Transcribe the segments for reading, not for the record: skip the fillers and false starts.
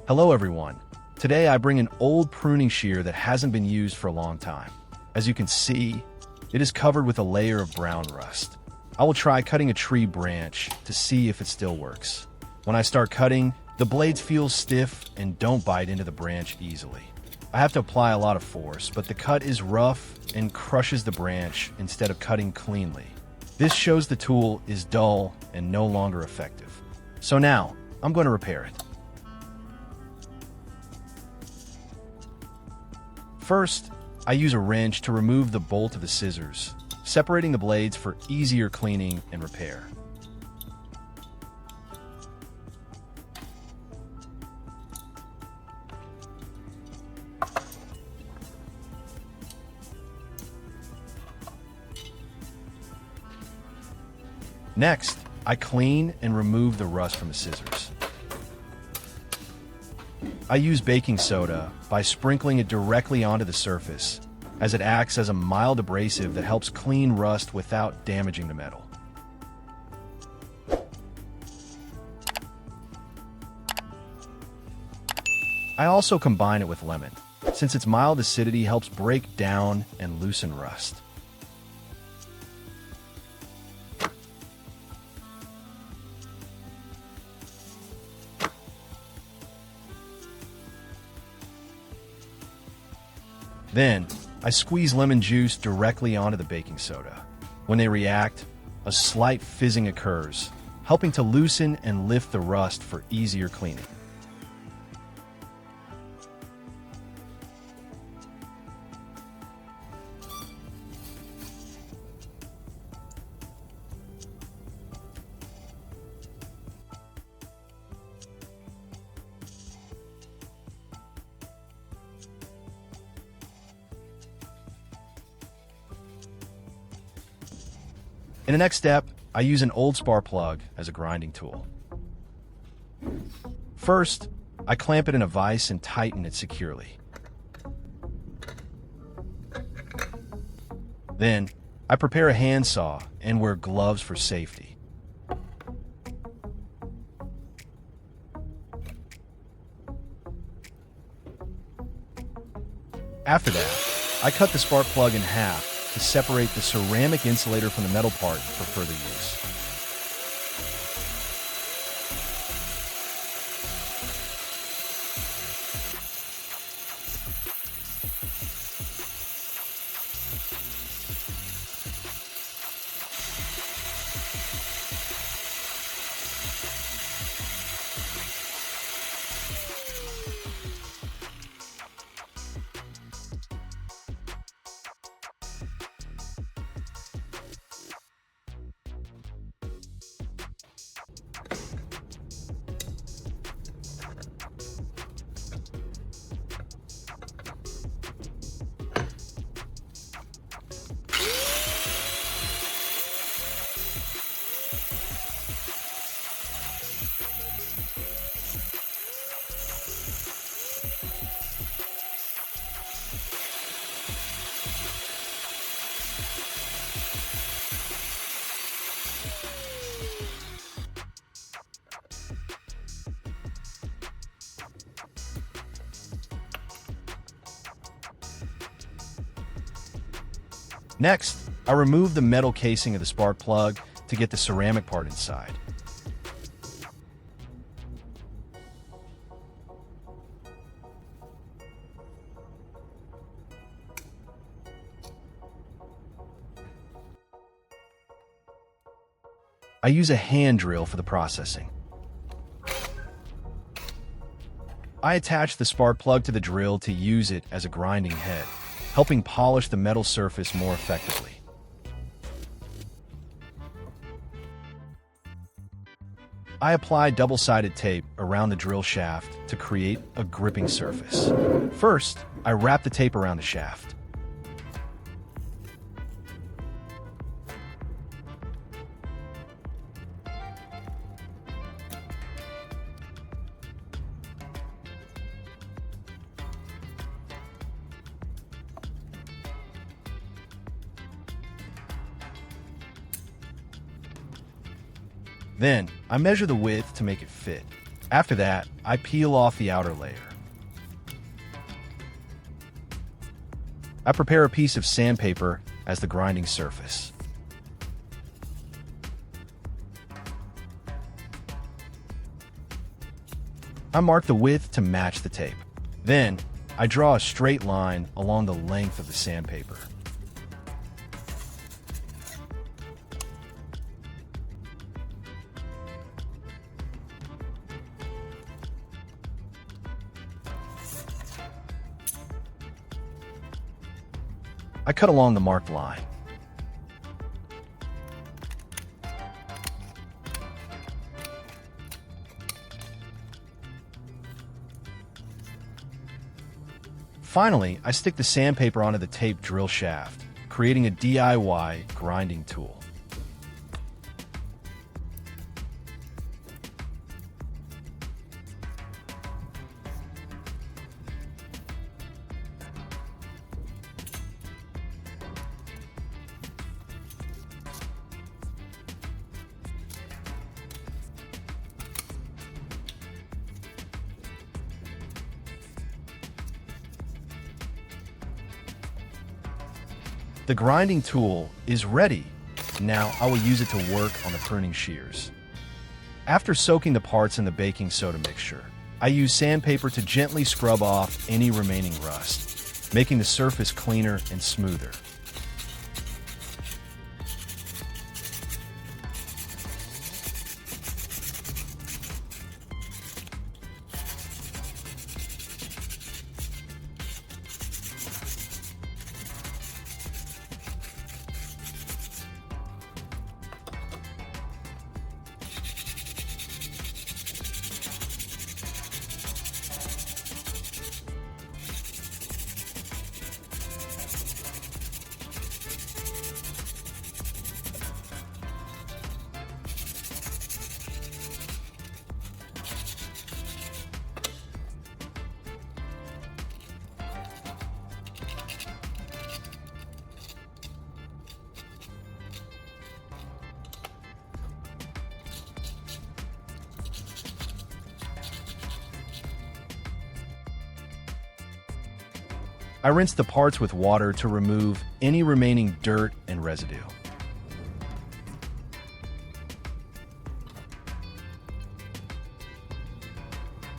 Hello everyone. Today I bring an old pruning shear that hasn't been used for a long time. As you can see, it is covered with a layer of brown rust. I will try cutting a tree branch to see if it still works. When I start cutting, the blades feel stiff and don't bite into the branch easily. I have to apply a lot of force, but the cut is rough and crushes the branch instead of cutting cleanly. This shows the tool is dull and no longer effective. So now, I'm going to repair it. First, I use a wrench to remove the bolt of the scissors, separating the blades for easier cleaning and repair. Next, I clean and remove the rust from the scissors. I use baking soda by sprinkling it directly onto the surface, as it acts as a mild abrasive that helps clean rust without damaging the metal. I also combine it with lemon, since its mild acidity helps break down and loosen rust. Then, I squeeze lemon juice directly onto the baking soda. When they react, a slight fizzing occurs, helping to loosen and lift the rust for easier cleaning. In the next step, I use an old spark plug as a grinding tool. First, I clamp it in a vise and tighten it securely. Then, I prepare a handsaw and wear gloves for safety. After that, I cut the spark plug in half to separate the ceramic insulator from the metal part for further use. Next, I remove the metal casing of the spark plug to get the ceramic part inside. I use a hand drill for the processing. I attach the spark plug to the drill to use it as a grinding head, helping polish the metal surface more effectively. I apply double-sided tape around the drill shaft to create a gripping surface. First, I wrap the tape around the shaft. Then, I measure the width to make it fit. After that, I peel off the outer layer. I prepare a piece of sandpaper as the grinding surface. I mark the width to match the tape. Then, I draw a straight line along the length of the sandpaper. I cut along the marked line. Finally, I stick the sandpaper onto the tape drill shaft, creating a DIY grinding tool. The grinding tool is ready. Now I will use it to work on the pruning shears. After soaking the parts in the baking soda mixture, I use sandpaper to gently scrub off any remaining rust, making the surface cleaner and smoother. I rinse the parts with water to remove any remaining dirt and residue.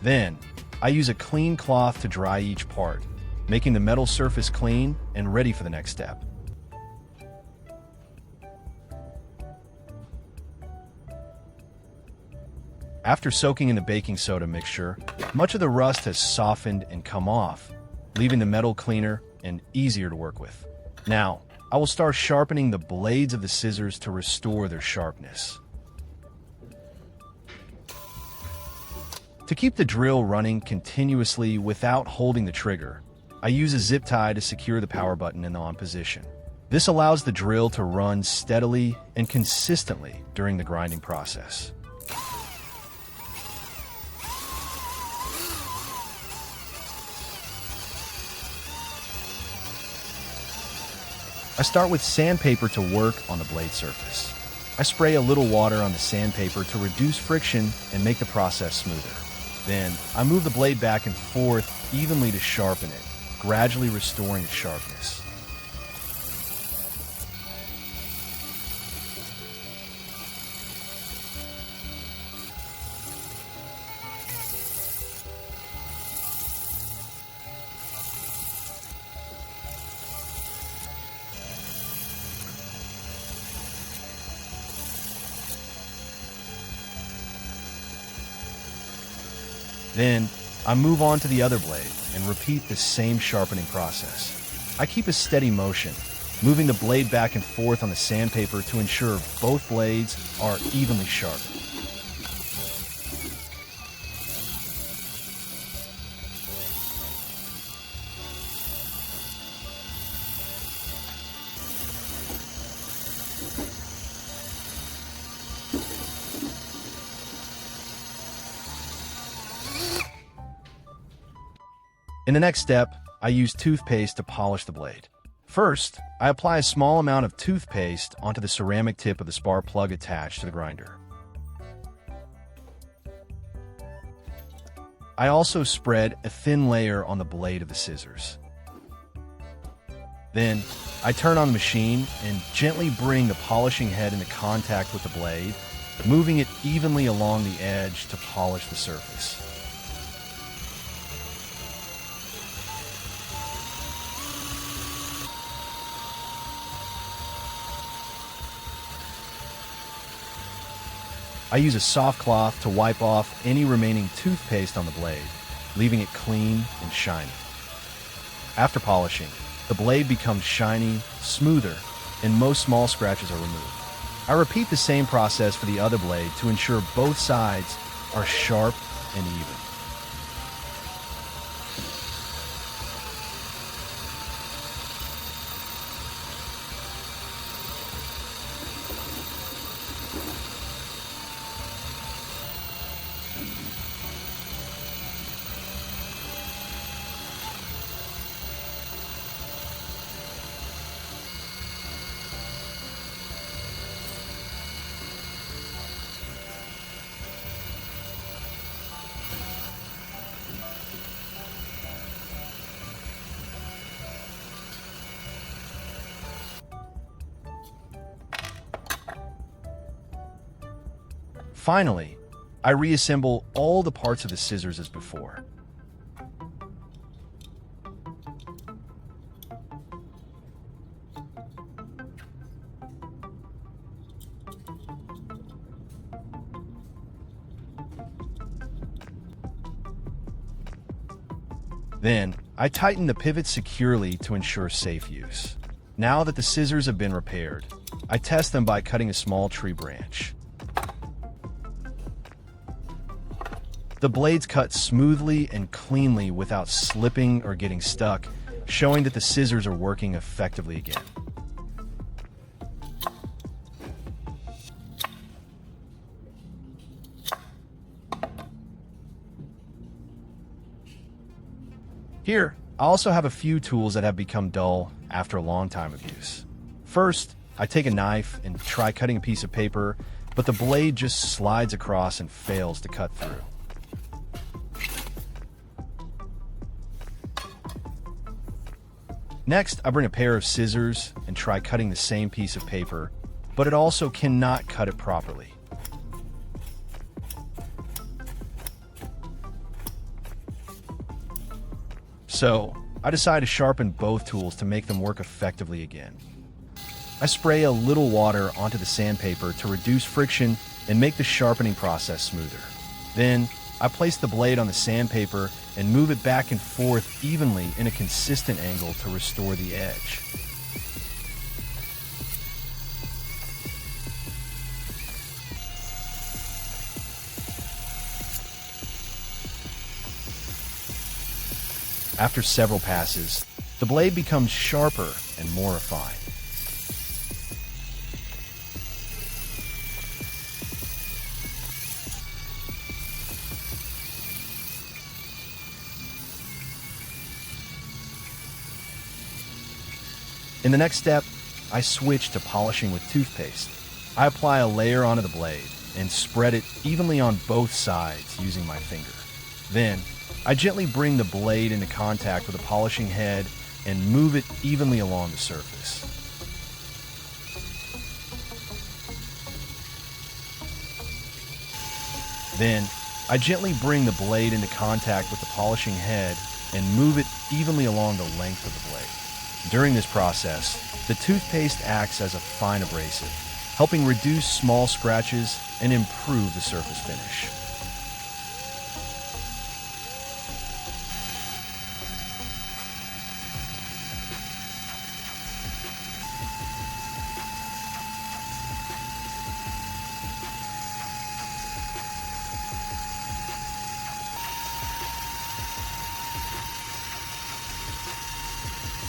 Then, I use a clean cloth to dry each part, making the metal surface clean and ready for the next step. After soaking in the baking soda mixture, much of the rust has softened and come off, leaving the metal cleaner and easier to work with. Now, I will start sharpening the blades of the scissors to restore their sharpness. To keep the drill running continuously without holding the trigger, I use a zip tie to secure the power button in the on position. This allows the drill to run steadily and consistently during the grinding process. I start with sandpaper to work on the blade surface. I spray a little water on the sandpaper to reduce friction and make the process smoother. Then, I move the blade back and forth evenly to sharpen it, gradually restoring its sharpness. Then, I move on to the other blade and repeat the same sharpening process. I keep a steady motion, moving the blade back and forth on the sandpaper to ensure both blades are evenly sharpened. In the next step, I use toothpaste to polish the blade. First, I apply a small amount of toothpaste onto the ceramic tip of the spark plug attached to the grinder. I also spread a thin layer on the blade of the scissors. Then, I turn on the machine and gently bring the polishing head into contact with the blade, moving it evenly along the edge to polish the surface. I use a soft cloth to wipe off any remaining toothpaste on the blade, leaving it clean and shiny. After polishing, the blade becomes shiny, smoother, and most small scratches are removed. I repeat the same process for the other blade to ensure both sides are sharp and even. Finally, I reassemble all the parts of the scissors as before. Then, I tighten the pivot securely to ensure safe use. Now that the scissors have been repaired, I test them by cutting a small tree branch. The blades cut smoothly and cleanly without slipping or getting stuck, showing that the scissors are working effectively again. Here, I also have a few tools that have become dull after a long time of use. First, I take a knife and try cutting a piece of paper, but the blade just slides across and fails to cut through. Next, I bring a pair of scissors and try cutting the same piece of paper, but it also cannot cut it properly. So, I decide to sharpen both tools to make them work effectively again. I spray a little water onto the sandpaper to reduce friction and make the sharpening process smoother. Then, I place the blade on the sandpaper and move it back and forth evenly in a consistent angle to restore the edge. After several passes, the blade becomes sharper and more refined. In the next step, I switch to polishing with toothpaste. I apply a layer onto the blade and spread it evenly on both sides using my finger. Then, I gently bring the blade into contact with the polishing head and move it evenly along the surface. Then, I gently bring the blade into contact with the polishing head and move it evenly along the length of the blade. During this process, the toothpaste acts as a fine abrasive, helping reduce small scratches and improve the surface finish.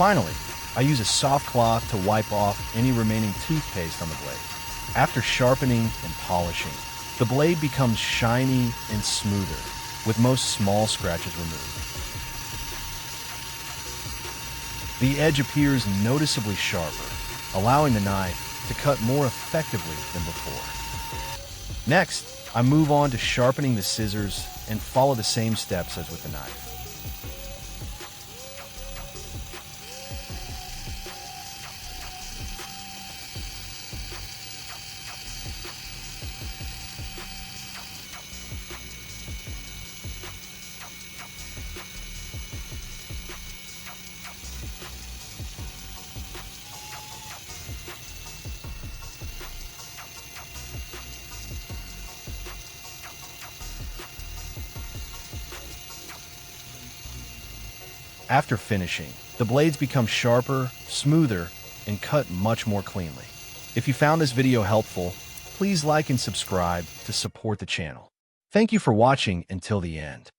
Finally, I use a soft cloth to wipe off any remaining toothpaste on the blade. After sharpening and polishing, the blade becomes shiny and smoother, with most small scratches removed. The edge appears noticeably sharper, allowing the knife to cut more effectively than before. Next, I move on to sharpening the scissors and follow the same steps as with the knife. After finishing, the blades become sharper, smoother, and cut much more cleanly. If you found this video helpful, please like and subscribe to support the channel. Thank you for watching until the end.